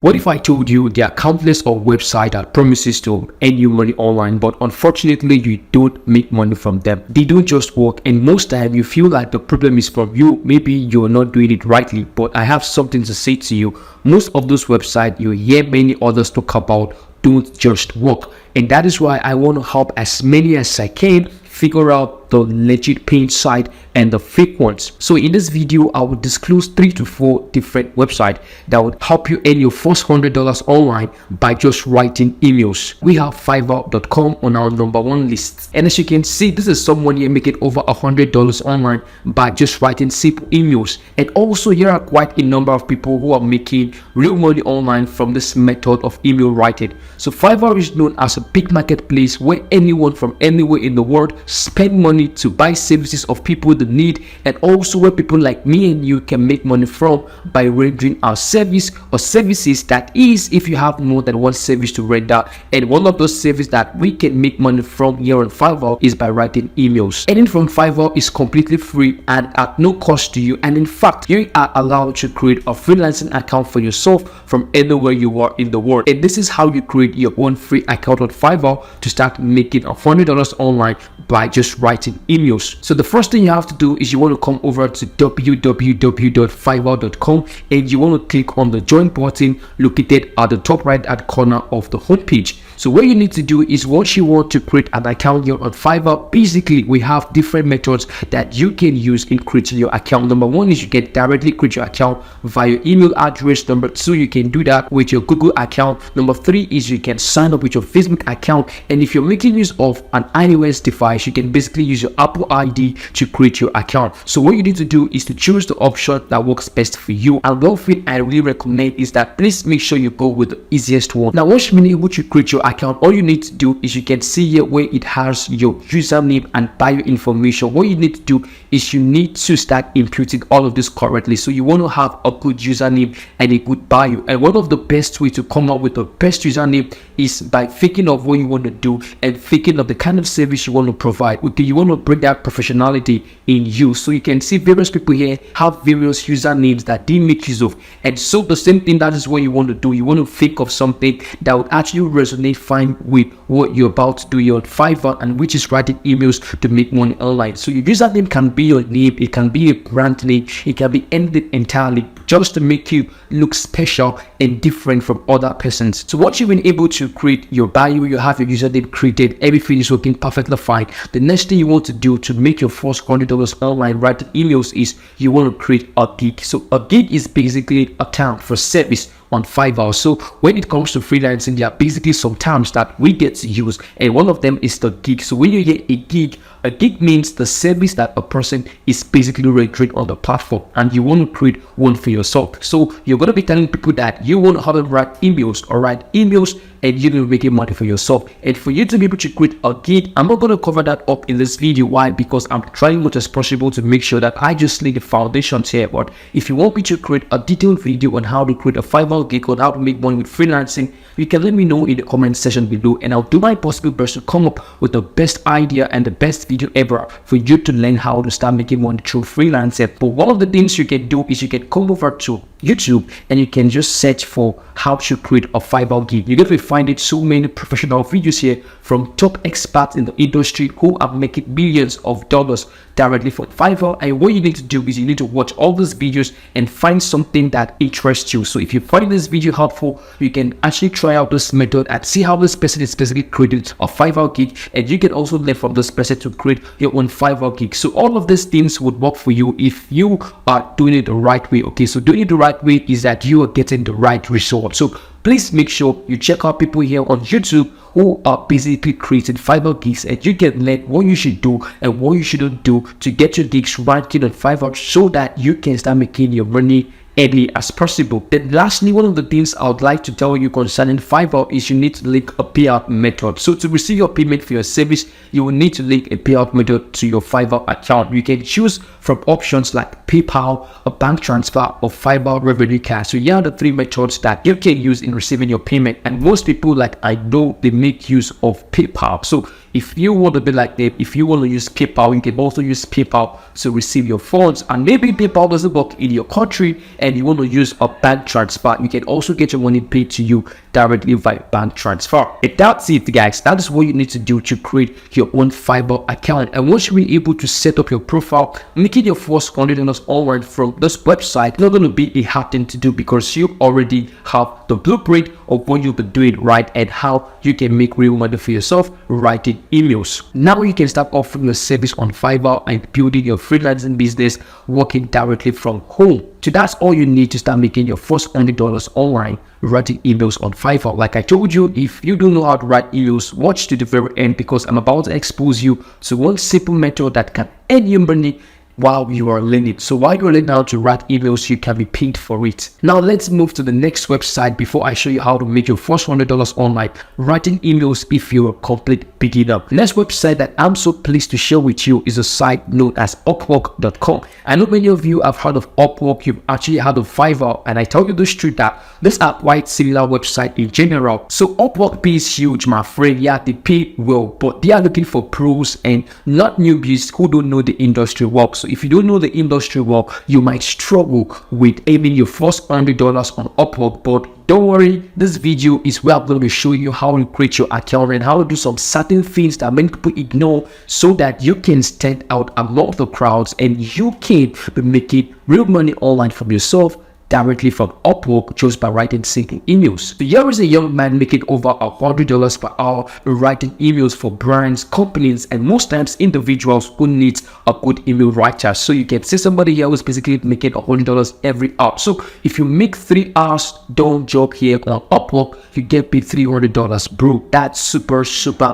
What if I told you there are countless of websites that promises to earn you money online, but unfortunately you don't make money from them? They don't just work, and most time you feel like the problem is from you. Maybe you're not doing it rightly, but I have something to say to you. Most of those websites you hear many others talk about don't just work, and that is why I want to help as many as I can figure out the legit paying site and the fake ones. So in this video, I will disclose 3 to 4 different websites that would help you earn your first $100 online by just writing emails. We have Fiverr.com on our #1 list, and as you can see, this is someone here making over $100 online by just writing simple emails. And also here are quite a number of people who are making real money online from this method of email writing. So Fiverr is known as a big marketplace where anyone from anywhere in the world spend money to buy services of people that need, and also where people like me and you can make money from by rendering our service or services. That is, if you have more than one service to render, and one of those services that we can make money from here on Fiverr is by writing emails. Earning from Fiverr is completely free and at no cost to you, and in fact you are allowed to create a freelancing account for yourself from anywhere you are in the world. And this is how you create your own free account on Fiverr to start making $100 online by just writing emails. So the first thing you have to do is you want to come over to www.fiverr.com, and you want to click on the join button located at the top right hand corner of the homepage. So what you need to do is, once you want to create an account here on Fiverr, basically we have different methods that you can use in creating your account. #1 is you can directly create your account via email address. #2, you can do that with your Google account. #3 is you can sign up with your Facebook account, and if you're making use of an iOS device, you can basically use your Apple ID to create your account. So what you need to do is to choose the option that works best for you, and one thing I really recommend is that please make sure you go with the easiest one. Now once you've been able to create your account, all you need to do is, you can see here where it has your username and bio information. What you need to do is you need to start imputing all of this correctly. So you want to have a good username and a good bio, and one of the best way to come up with the best username is by thinking of what you want to do and thinking of the kind of service you want to provide. Okay, you want to bring that professionality in you. So you can see various people here have various usernames that they make use of, and so the same thing, that is what you want to do. You want to think of something that would actually resonate fine with what you're about to do here on Fiverr, and which is writing emails to make money online. So your username can be your name, it can be a brand name, it can be anything entirely, just to make you look special and different from other persons. So once you've been able to create your bio, you have your username created, everything is working perfectly fine. The next thing you want to do to make your first $100 online writing emails is you want to create a gig. So a gig is basically a term for service on Fiverr. So when it comes to freelancing, there are basically some terms that we get to use, and one of them is the gig. So when you get a gig means the service that a person is basically rendering on the platform, and you want to create one for yourself. So you're going to be telling people that you want to have them write emails and you're going to be making money for yourself. And for you to be able to create a gig, I'm not going to cover that up in this video. Why? Because I'm trying much as possible to make sure that I just lay the foundations here. But if you want me to create a detailed video on how to create a Fiverr gig, on how to make money with freelancing, you can let me know in the comment section below, and I'll do my possible best to come up with the best idea and the best video ever for you to learn how to start making money through freelancing. But one of the things you can do is you can come over to YouTube and you can just search for how to create a Fiverr gig. You're going to be finding so many professional videos here from top experts in the industry who are making millions of dollars directly from Fiverr. And what you need to do is you need to watch all these videos and find something that interests you. So if you find this video helpful, you can actually try out this method and see how this person is basically creating a Fiverr gig, and you can also learn from this person to create your own Fiverr gig. So all of these things would work for you if you are doing it the right way. Okay, so doing it the right way is that you are getting the right result. So please make sure you check out people here on YouTube who are basically creating Fiverr gigs, and you can learn what you should do and what you shouldn't do to get your gigs ranking on Fiverr, so that you can start making your money early as possible. Then lastly, one of the things I would like to tell you concerning Fiverr is you need to link a payout method. So to receive your payment for your service, you will need to link a payout method to your Fiverr account. You can choose from options like PayPal, a bank transfer, or Fiverr revenue card. So here are the 3 methods that you can use in receiving your payment, and most people, like I know, they make use of PayPal. So if you want to be like them, if you want to use PayPal, you can also use PayPal to receive your funds. And maybe PayPal doesn't work in your country and you want to use a bank transfer, you can also get your money paid to you directly via bank transfer. And that's it, guys. That is what you need to do to create your own Fiverr account. And once you're able to set up your profile, making your first $100 online from this website is not going to be a hard thing to do, because you already have the blueprint of what you'll be doing, right, and how you can make real money for yourself writing emails. Now you can start offering your service on Fiverr and building your freelancing business working directly from home. So that's all you need to start making your first $100 online writing emails on Fiverr. Like I told you, if you don't know how to write emails, watch to the very end, because I'm about to expose you to one simple method that can earn you money while you are learning. So while you're learning how to write emails, you can be paid for it. Now let's move to the next website before I show you how to make your first $100 online writing emails if you're a complete beginner. The next website that I'm so pleased to share with you is a site known as Upwork.com. I know many of you have heard of Upwork, you've actually heard of Fiverr, and I tell you the truth that these are quite similar websites in general. So Upwork pays huge, my friend. Yeah, they pay well, but they are looking for pros and not newbies who don't know the industry work. So if you don't know the industry work, you might struggle with aiming your first $100 on Upwork. But don't worry, this video is where I'm going to show you how to create your account and how to do some certain things that many people ignore, so that you can stand out among the crowds and you can be making real money online from yourself directly from Upwork just by writing simple emails. So here is a young man making over $100 per hour writing emails for brands, companies, and most times individuals who need a good email writer. So you can see somebody here who's basically making $100 every hour. So if you make 3 hours done job here on Upwork, you get paid $300, bro. That's super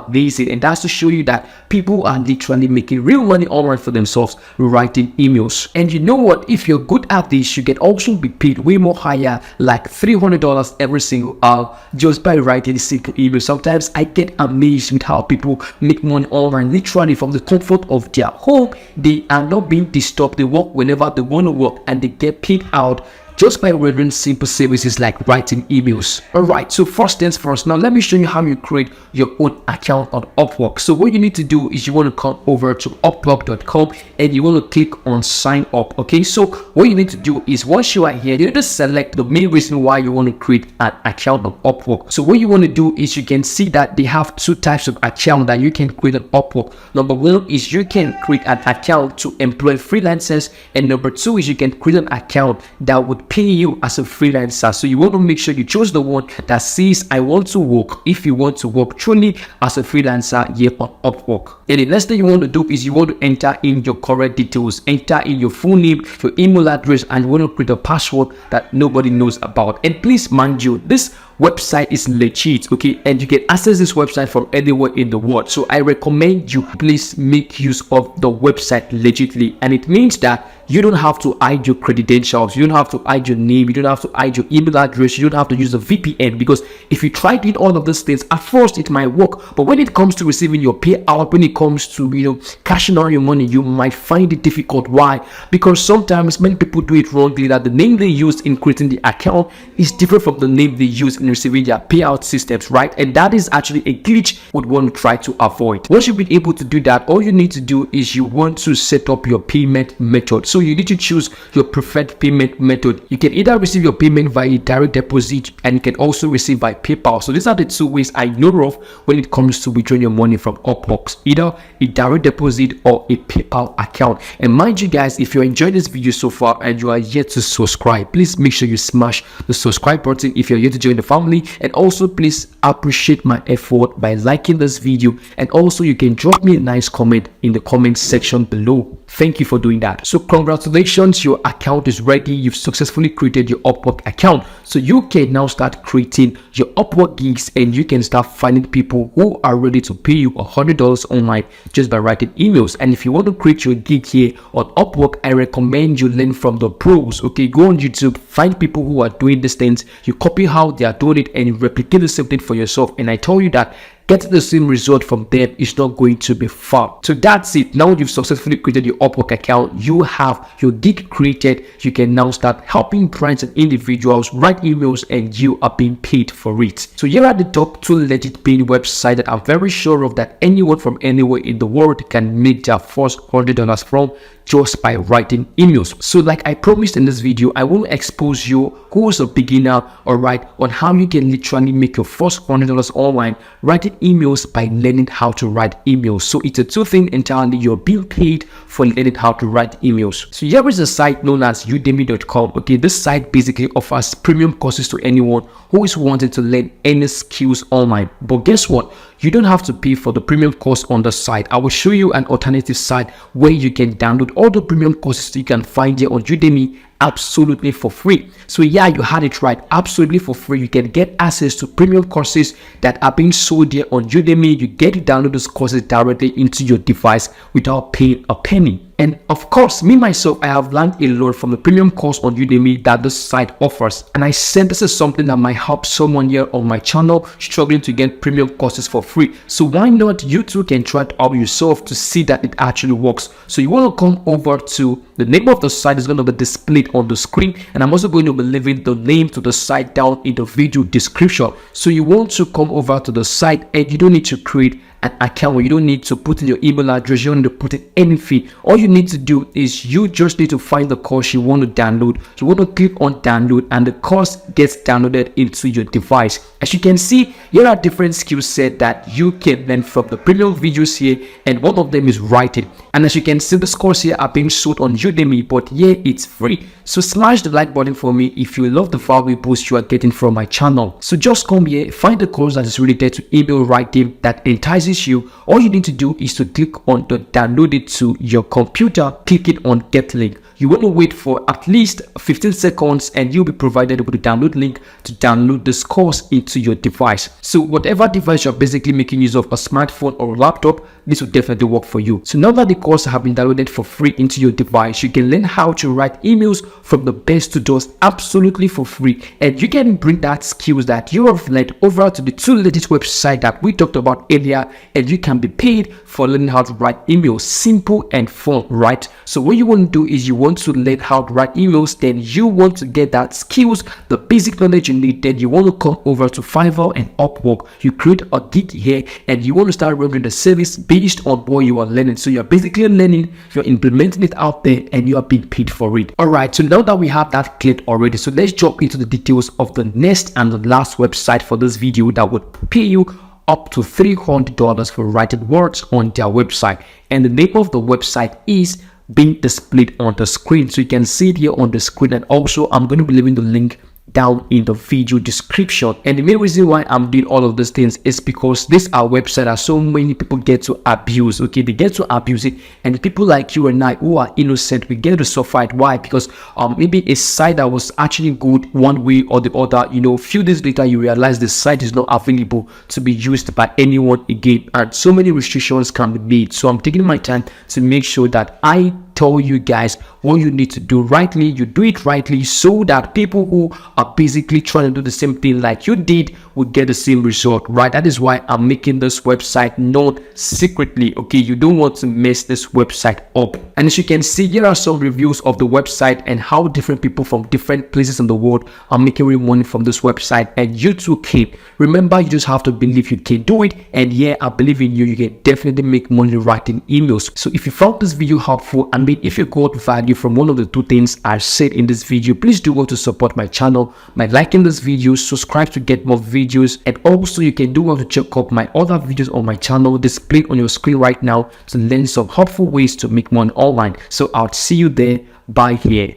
amazing, and that's to show you that people are literally making real money online for themselves writing emails. And you know what? If you're good at this, you can also be paid way more higher, like $300 every single hour just by writing simple emails. Sometimes I get amazed with how people make money online literally from the comfort of their home. They are not being disturbed. They work whenever they want to work and they get paid out just by rendering simple services like writing emails. Alright, so first things first, now let me show you how you create your own account on Upwork. So what you need to do is you want to come over to Upwork.com and you want to click on sign up. Okay, so what you need to do is once you are here, you need to select the main reason why you want to create an account on Upwork. So what you want to do is you can see that they have 2 types of account that you can create on Upwork. Number 1 is you can create an account to employ freelancers, and number 2 is you can create an account that would pay you as a freelancer. So you want to make sure you choose the one that says I want to work, if you want to work truly as a freelancer here on Upwork. And the next thing you want to do is you want to enter in your correct details, enter in your full name, your email address, and you want to create a password that nobody knows about. And please mind you, this website is legit, okay, and you can access this website from anywhere in the world. So I recommend you please make use of the website legitly, and it means that you don't have to hide your credentials, you don't have to hide your name, you don't have to hide your email address, you don't have to use a VPN, because if you try doing all of these things, at first it might work, but when it comes to receiving your payout, when it comes to cashing out your money, you might find it difficult. Why? Because sometimes many people do it wrongly, that the name they use in creating the account is different from the name they use in receiving their payout systems, right? And that is actually a glitch we'd want to try to avoid. Once you've been able to do that, all you need to do is you want to set up your payment method. So you need to choose your preferred payment method. You can either receive your payment via direct deposit, and you can also receive by PayPal. So these are the 2 ways I know of when it comes to withdrawing your money from Upwork, either a direct deposit or a PayPal account. And mind you guys, if you're enjoying this video so far and you are yet to subscribe, please make sure you smash the subscribe button if you're yet to join the family. And also please appreciate my effort by liking this video, and also you can drop me a nice comment in the comment section below. Thank you for doing that. So congratulations, your account is ready. You've successfully created your Upwork account. So you can now start creating your Upwork gigs, and you can start finding people who are ready to pay you $100 online just by writing emails. And if you want to create your gig here on Upwork, I recommend you learn from the pros. Okay, go on YouTube, find people who are doing these things, you copy how they are doing it, and you replicate the same thing for yourself. And I tell you that getting the same result from them is not going to be fun. So that's it. Now you've successfully created your Upwork account, you have your gig created, you can now start helping brands and individuals write emails, and you are being paid for it. So here are the top 2 legit paid websites that I'm very sure of that anyone from anywhere in the world can make their first $100 from just by writing emails. So like I promised in this video, I will expose you who's a beginner, alright, on how you can literally make your first $100 online writing emails by learning how to write emails. So it's a 2 thing entirely. You're being paid for learning how to write emails. So here is a site known as udemy.com. Okay, this site basically offers premium courses to anyone who is wanting to learn any skills online. But guess what? You don't have to pay for the premium course on the site. I will show you an alternative site where you can download all the premium courses you can find here on Udemy absolutely for free. So yeah, you had it right, absolutely for free. You can get access to premium courses that are being sold here on Udemy. You get to download those courses directly into your device without paying a penny. And of course, me myself, I have learned a lot from the premium course on Udemy that this site offers. And I said this is something that might help someone here on my channel struggling to get premium courses for free. So why not you too can try it out yourself to see that it actually works. So you want to come over to the name of the site is going to be displayed on the screen, and I'm also going to be leaving the name to the site down in the video description. So you want to come over to the site, and you don't need to create an account, you don't need to put in your email address, you don't need to put in anything. All you need to do is you just need to find the course you want to download. So you want to click on download, and the course gets downloaded into your device. As you can see, here are different skill set that you can learn from the premium videos here, and one of them is writing. And as you can see, this course here are being sold on Udemy, but yeah, it's free. So smash the like button for me if you love the value boost you are getting from my channel. So just come here, find the course that is related to email writing that entices you. All you need to do is to click on the download it to your computer, click it on get link. You want to wait for at least 15 seconds and you'll be provided with a download link to download this course into your device. So whatever device you're basically making use of, a smartphone or a laptop, this will definitely work for you. So now that the course have been downloaded for free into your device, you can learn how to write emails from the best to those absolutely for free. And you can bring that skills that you have learned over to the 2 latest websites that we talked about earlier, and you can be paid for learning how to write emails. Simple and fun, right? So what you want to do is you want to learn how to write emails, then you want to get that skills, the basic knowledge you need, then you want to come over to Fiverr and Upwork. You create a gig here and you want to start running the service based on what you are learning. So you're basically learning, you're implementing it out there, and you are being paid for it. All right, so now that we have that cleared already, so let's jump into the details of the next and the last website for this video that would pay you up to $300 for writing words on their website. And the name of the website is being displayed on the screen, so you can see it here on the screen. And also I'm going to be leaving the link down in the video description. And the main reason why I'm doing all of these things is because this are website that so many people get to abuse. Okay, they get to abuse it, and people like you and I who are innocent, we get to suffer it. Why? Because maybe a site that was actually good one way or the other, you know, few days later you realize the site is not available to be used by anyone again, and so many restrictions can be made. So I'm taking my time to make sure that I tell you guys what you need to do rightly, you do it rightly, so that people who are basically trying to do the same thing like you did will get the same result, right? That is why I'm making this website known secretly. Okay, you don't want to mess this website up. And as you can see, here are some reviews of the website and how different people from different places in the world are making real money from this website, and you too can. Remember, you just have to believe you can do it, and yeah, I believe in you. You can definitely make money writing emails. So if you found this video helpful, and if you got value from one of the 2 things I said in this video, please do go to support my channel by liking this video, subscribe to get more videos, and also you can do want to check out my other videos on my channel displayed on your screen right now to learn some helpful ways to make money online. So I'll see you there. Bye here.